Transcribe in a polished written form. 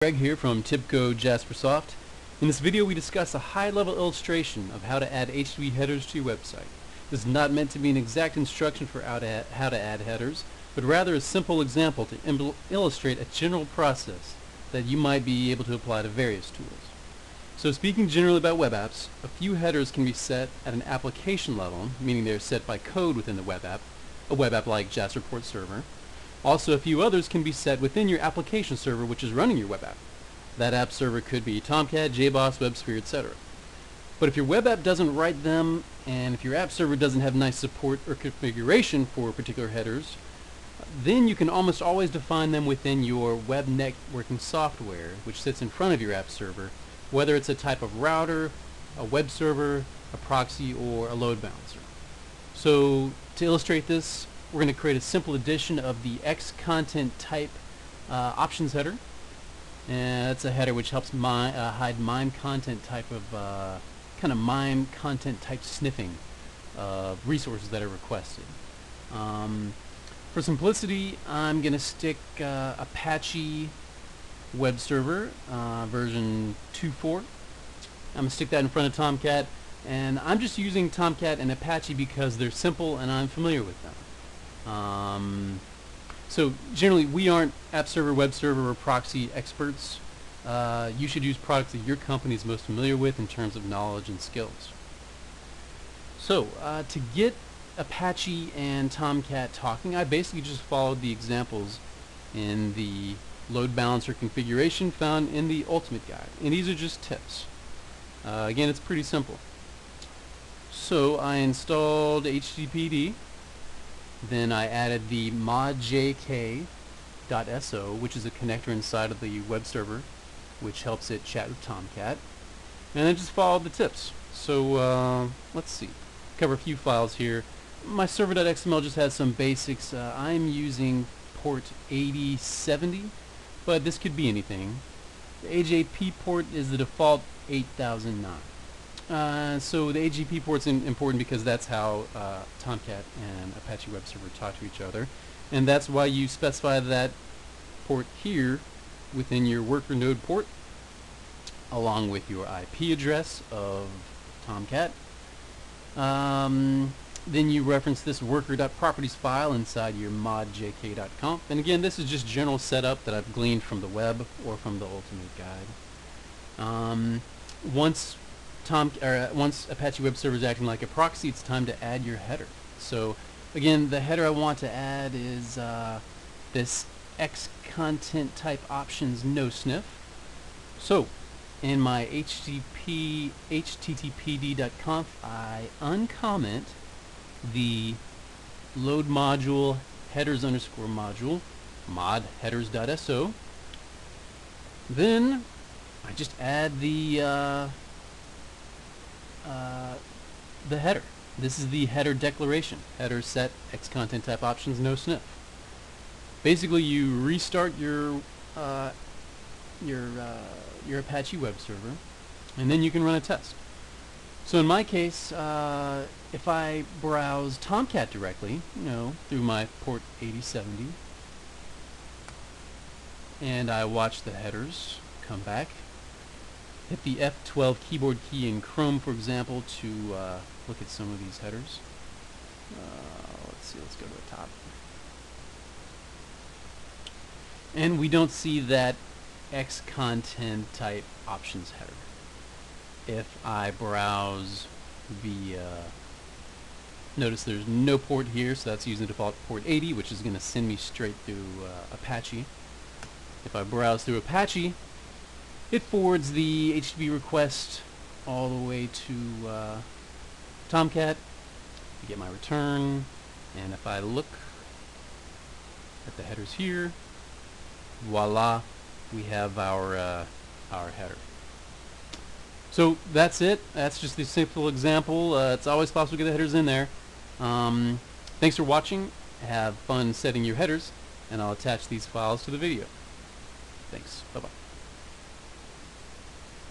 Greg here from Tibco Jaspersoft. In this video we discuss a high-level illustration of how to add HTTP headers to your website. This is not meant to be an exact instruction for how to add headers, but rather a simple example to illustrate a general process that you might be able to apply to various tools. So speaking generally about web apps, a few headers can be set at an application level, meaning they're set by code within the web app, a web app like Jasperport server. Also, a few others can be set within your application server which is running your web app. That app server could be Tomcat, JBoss, WebSphere, etc. But if your web app doesn't write them, and if your app server doesn't have nice support or configuration for particular headers, then you can almost always define them within your web networking software, which sits in front of your app server, whether it's a type of router, a web server, a proxy, or a load balancer. So to illustrate this, we're going to create a simple addition of the X content type options header, and that's a header which helps hide MIME content type of kind of MIME content type sniffing of resources that are requested. For simplicity, I'm going to stick Apache web server version 2.4. I'm going to stick that in front of Tomcat, and I'm just using Tomcat and Apache because they're simple and I'm familiar with them. So generally we aren't app server, web server, or proxy experts. You should use products that your company is most familiar with in terms of knowledge and skills. So to get Apache and Tomcat talking, I basically just followed the examples in the load balancer configuration found in the Ultimate Guide, and these are just tips. Again, it's pretty simple. So I installed HTTPD. Then I added the modjk.so, which is a connector inside of the web server, which helps it chat with Tomcat. And then just followed the tips. So let's see. Cover a few files here. My server.xml just has some basics. I'm using port 8070, but this could be anything. The AJP port is the default 8009. So the AGP port's important because that's how Tomcat and Apache Web Server talk to each other, and that's why you specify that port here within your worker node port, along with your IP address of Tomcat. Then you reference this worker.properties file inside your modjk.conf, and again, this is just general setup that I've gleaned from the web or from the Ultimate Guide. Once Apache Web Server is acting like a proxy, it's time to add your header. So again, the header I want to add is this X content type options no sniff. So in my httpd.conf, I uncomment the load module headers underscore module mod headers.so. Then I just add the header. This is the header declaration. Header set X content type options no sniff. Basically, you restart your Apache web server, and then you can run a test. So in my case, if I browse Tomcat directly, through my port 8070, and I watch the headers come back, hit the F12 keyboard key in Chrome, for example, to look at some of these headers. Let's go to the top. And we don't see that X content type options header. If I browse notice there's no port here, so that's using the default port 80, which is going to send me straight through Apache. If I browse through Apache, it forwards the HTTP request all the way to Tomcat. I get my return, and if I look at the headers here, voila, we have our header. So that's it. That's just a simple example. It's always possible to get the headers in there. Thanks for watching. Have fun setting your headers, and I'll attach these files to the video. Thanks. Bye-bye.